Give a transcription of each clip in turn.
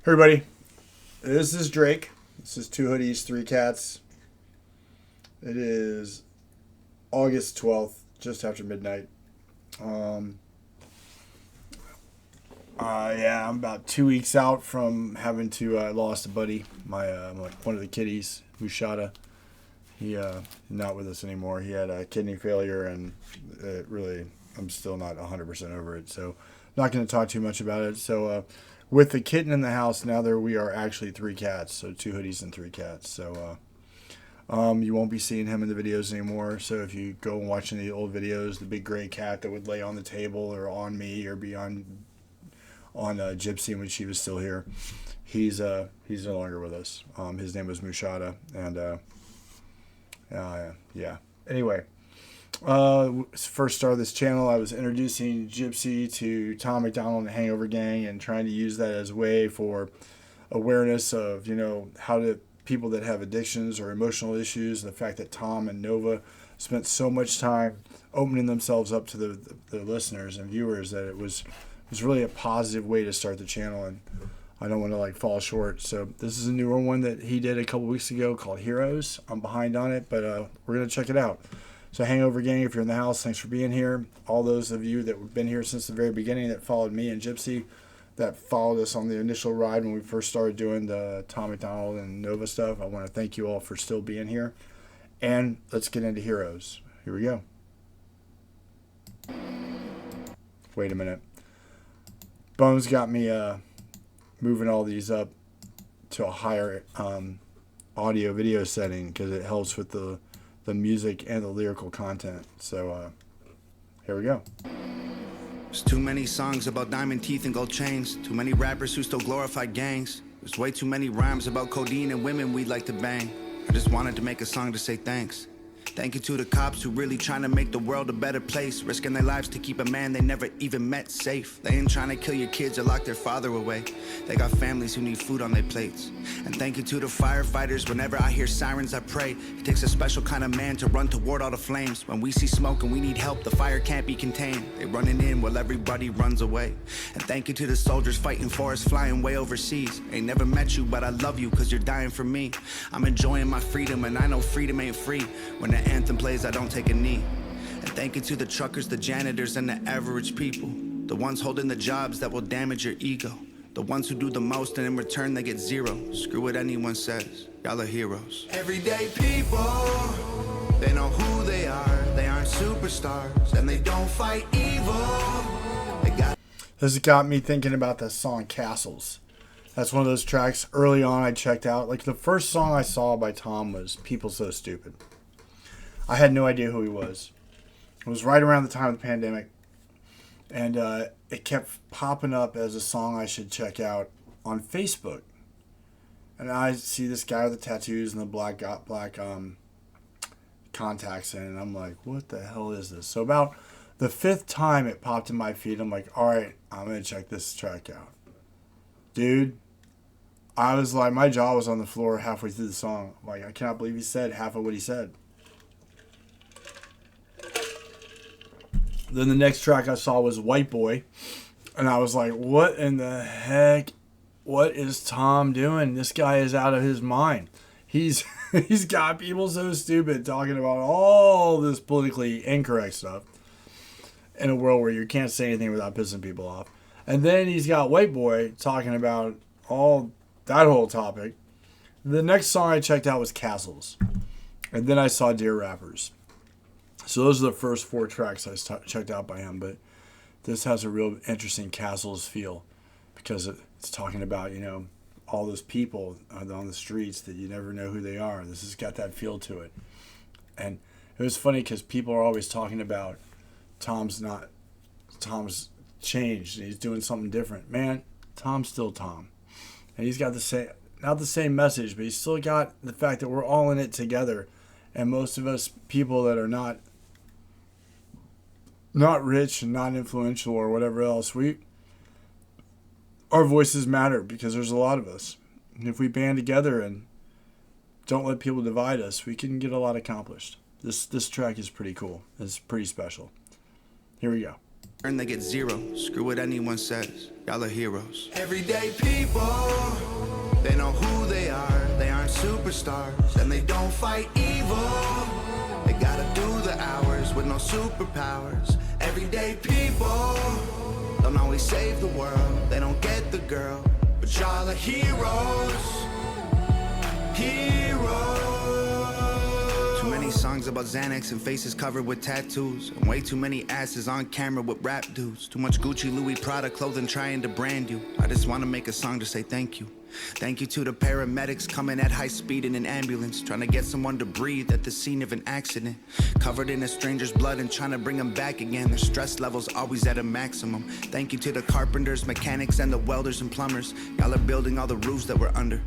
Hey everybody, this is Drake. This is Two Hoodies, Three Cats. It is August 12th, just after midnight. I'm about 2 weeks out from having to lost a buddy, my one of the kitties, Mushada. He not with us anymore. He had a kidney failure, and I'm still not 100% over it. So, not going to talk too much about it. So, with the kitten in the house, now we are actually three cats. So, two hoodies and three cats. So, you won't be seeing him in the videos anymore. So, if you go and watch any old videos, the big gray cat that would lay on the table or on me or be on Gypsy when she was still here, he's no longer with us. His name was Mushada, and yeah. Anyway, first started this channel. I was introducing Gypsy to Tom MacDonald and the Hangover Gang, and trying to use that as a way for awareness of how to people that have addictions or emotional issues, and the fact that Tom and Nova spent so much time opening themselves up to the listeners and viewers that it was really a positive way to start the channel, and I don't want to fall short. So this is a newer one that he did a couple weeks ago called Heroes. I'm behind on it, but we're going to check it out. So Hangover Gang, if you're in the house, thanks for being here. All those of you that have been here since the very beginning, that followed me and Gypsy, that followed us on the initial ride when we first started doing the Tom MacDonald and Nova stuff, I want to thank you all for still being here. And let's get into Heroes. Here we go. Wait a minute. Bones got me moving all these up to a higher audio video setting because it helps with the music and the lyrical content. So here we go. There's too many songs about diamond teeth and gold chains. Too many rappers who still glorify gangs. There's way too many rhymes about codeine and women we'd like to bang. I just wanted to make a song to say thanks. Thank you to the cops who really trying to make the world a better place, risking their lives to keep a man they never even met safe. They ain't trying to kill your kids or lock their father away. They got families who need food on their plates. And thank you to the firefighters. Whenever I hear sirens, I pray. It takes a special kind of man to run toward all the flames. When we see smoke and we need help, the fire can't be contained. They running in while everybody runs away. And thank you to the soldiers fighting for us, flying way overseas. Ain't never met you, but I love you cause you're dying for me. I'm enjoying my freedom, and I know freedom ain't free. When the anthem plays, I don't take a knee. And thank you to the truckers, the janitors, and the average people. The ones holding the jobs that will damage your ego. The ones who do the most and in return they get zero. Screw what anyone says, y'all are heroes. Everyday people, they know who they are. They aren't superstars and they don't fight evil. This got me thinking about the song Castles. That's one of those tracks early on I checked out. The first song I saw by Tom was People So Stupid. I had no idea who he was. It was right around the time of the pandemic, and it kept popping up as a song I should check out on Facebook. And I see this guy with the tattoos and the black contacts in, and I'm like, what the hell is this? So about the fifth time it popped in my feed, I'm like, all right, I'm going to check this track out. Dude, I was like, my jaw was on the floor halfway through the song. I'm like, I cannot believe he said half of what he said. Then the next track I saw was White Boy. And I was like, what in the heck? What is Tom doing? This guy is out of his mind. He's got People So Stupid talking about all this politically incorrect stuff in a world where you can't say anything without pissing people off. And then he's got White Boy talking about all that whole topic. The next song I checked out was Castles. And then I saw Dear Rappers. So those are the first four tracks I checked out by him, but this has a real interesting Castles feel because it's talking about, all those people on the streets that you never know who they are. This has got that feel to it. And it was funny because people are always talking about Tom's changed and he's doing something different. Man, Tom's still Tom. And he's got not the same message, but he's still got the fact that we're all in it together. And most of us people that are not rich and not influential or whatever else, our voices matter because there's a lot of us. And if we band together and don't let people divide us, we can get a lot accomplished. This track is pretty cool. It's pretty special. Here we go. And they get zero. Screw what anyone says. Y'all are heroes. Everyday people, they know who they are. They aren't superstars, and they don't fight evil. They gotta do the hours with no superpowers. Everyday people don't always save the world. They don't get the girl, but y'all are heroes. Heroes. Too many songs about Xanax and faces covered with tattoos, and way too many asses on camera with rap dudes. Too much Gucci, Louis, Prada clothing trying to brand you. I just want to make a song to say thank you. Thank you to the paramedics coming at high speed in an ambulance, trying to get someone to breathe at the scene of an accident. Covered in a stranger's blood and trying to bring them back again. Their stress levels always at a maximum. Thank you to the carpenters, mechanics, and the welders and plumbers. Y'all are building all the roofs that we're under.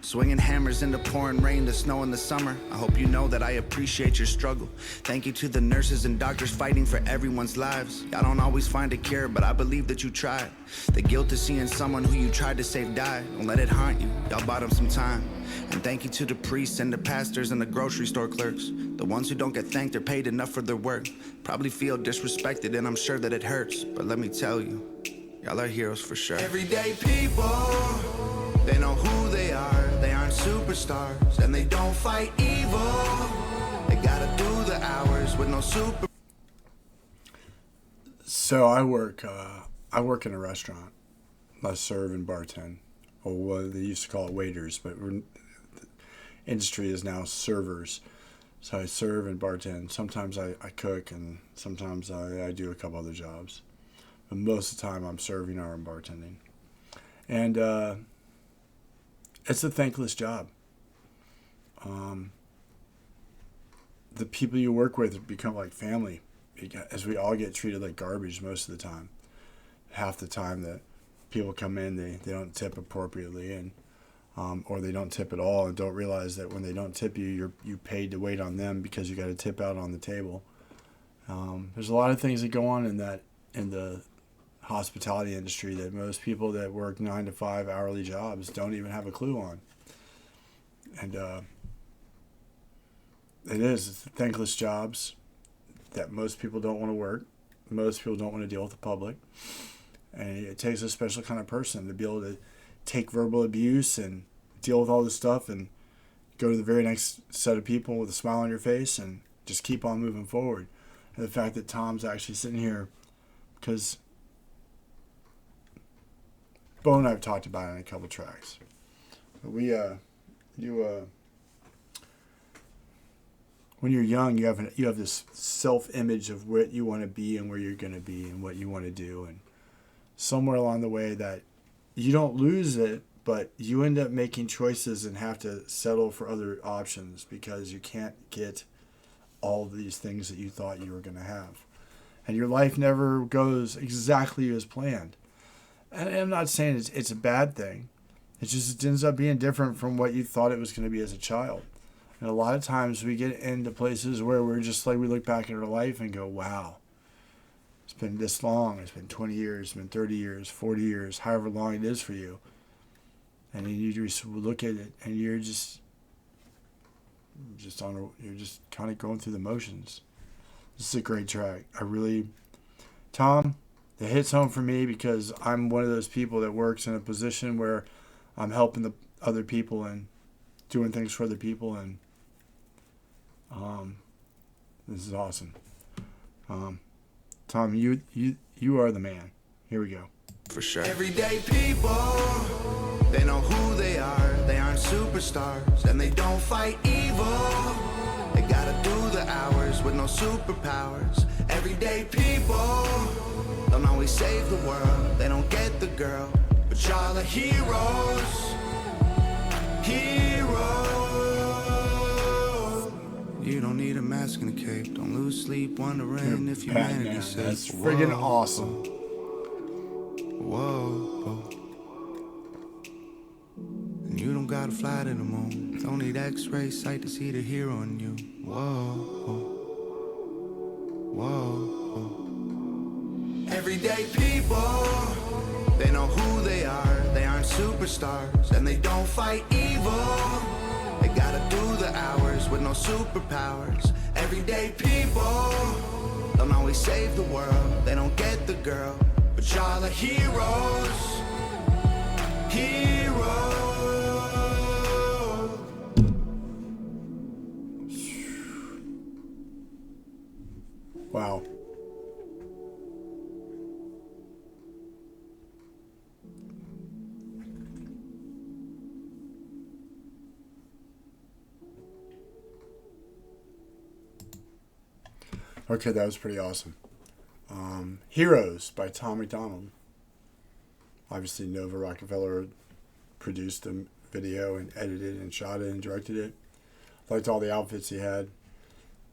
Swinging hammers in the pouring rain, the snow in the summer. I hope you know that I appreciate your struggle. Thank you to the nurses and doctors fighting for everyone's lives. Y'all don't always find a cure, but I believe that you tried. The guilt of seeing someone who you tried to save die, don't let it haunt you. Y'all bought them some time. And thank you to the priests and the pastors and the grocery store clerks. The ones who don't get thanked or paid enough for their work. Probably feel disrespected, and I'm sure that it hurts. But let me tell you, y'all are heroes for sure. Everyday people, they know who they are. They aren't superstars, and they don't fight evil. They gotta do the hours with no super. So I work in a restaurant. I serve and bartend. Or what they used to call it waiters, but the industry is now servers. So I serve and bartend. Sometimes I cook, and sometimes I do a couple other jobs. But most of the time I'm serving or I'm bartending. And it's a thankless job. The people you work with become like family, as we all get treated like garbage most of the time. Half the time that people come in, they don't tip appropriately, and or they don't tip at all, and don't realize that when they don't tip you, you paid to wait on them because you got a tip out on the table. There's a lot of things that go on in the hospitality industry that most people that work 9 to 5 hourly jobs don't even have a clue on. And it's thankless jobs that most people don't want to work. Most people don't want to deal with the public. And it takes a special kind of person to be able to take verbal abuse and deal with all this stuff and go to the very next set of people with a smile on your face and just keep on moving forward. And the fact that Tom's actually sitting here, because Bo and I have talked about it in a couple tracks. When you're young, you have this self-image of what you want to be and where you're going to be and what you want to do, and somewhere along the way that you don't lose it, but you end up making choices and have to settle for other options because you can't get all these things that you thought you were going to have, and your life never goes exactly as planned. And I'm not saying it's a bad thing. It just ends up being different from what you thought it was going to be as a child. And a lot of times we get into places where we're just like, we look back at our life and go, wow, it's been this long. It's been 20 years, it's been 30 years, 40 years, however long it is for you. And then you just look at it and you're just kind of going through the motions. This is a great track. Tom, it hits home for me because I'm one of those people that works in a position where I'm helping the other people and doing things for other people, and this is awesome. Tom, you are the man. Here we go. For sure. Everyday people, they know who they are. They aren't superstars, and they don't fight evil. They gotta do the hours with no superpowers. Everyday people don't always save the world. They don't get the girl, but y'all are heroes. Heroes. You don't need a mask and a cape. Don't lose sleep wondering if humanity's safe. That's friggin' awesome. Whoa. And you don't gotta fly to the moon. Don't need X-ray sight to see the hero in you. Whoa. Everyday people, they know who they are. They aren't superstars, and they don't fight evil. They gotta do the hours with no superpowers. Everyday people Don't always save the world, they don't get the girl, but y'all are heroes. Heroes. Wow. Okay, that was pretty awesome. Heroes by Tom MacDonald. Obviously, Nova Rockefeller produced the video and edited and shot it and directed it. Liked all the outfits he had.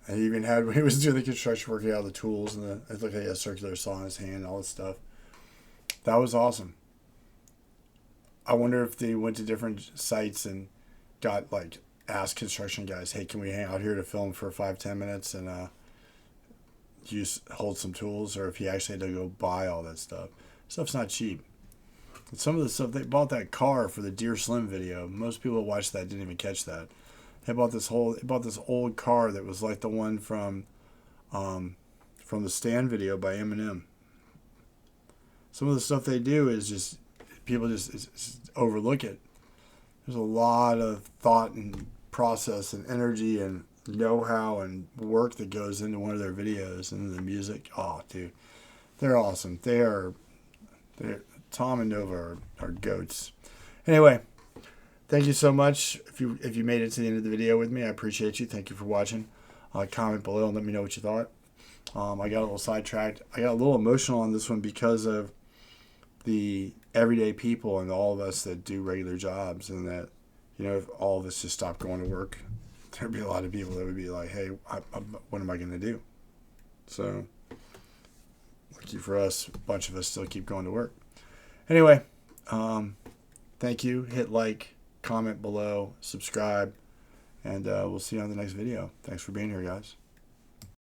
And he even had, when he was doing the construction work, he had all the tools and it looked like he had a circular saw in his hand and all this stuff. That was awesome. I wonder if they went to different sites and got, like, asked construction guys, hey, can we hang out here to film for 5-10 minutes and hold some tools, or if he actually had to go buy all that stuff. Stuff's not cheap. And some of the stuff, they bought that car for the Dear Slim video. Most people who watched that didn't even catch that. They bought this old car that was like the one from the Stand video by Eminem. Some of the stuff they do is just, people just overlook it. There's a lot of thought and process and energy and know-how and work that goes into one of their videos, and the music. Oh, dude, they're awesome. They're Tom and Nova are goats. Anyway, thank you so much. If you made it to the end of the video with me, I appreciate you. Thank you for watching. Comment below and let me know what you thought. I got a little sidetracked. I got a little emotional on this one because of the everyday people and all of us that do regular jobs, and that, you know, if all of us just stopped going to work, there'd be a lot of people that would be like, hey, what am I going to do? So, lucky for us, a bunch of us still keep going to work. Anyway, thank you. Hit like, comment below, subscribe, and we'll see you on the next video. Thanks for being here, guys.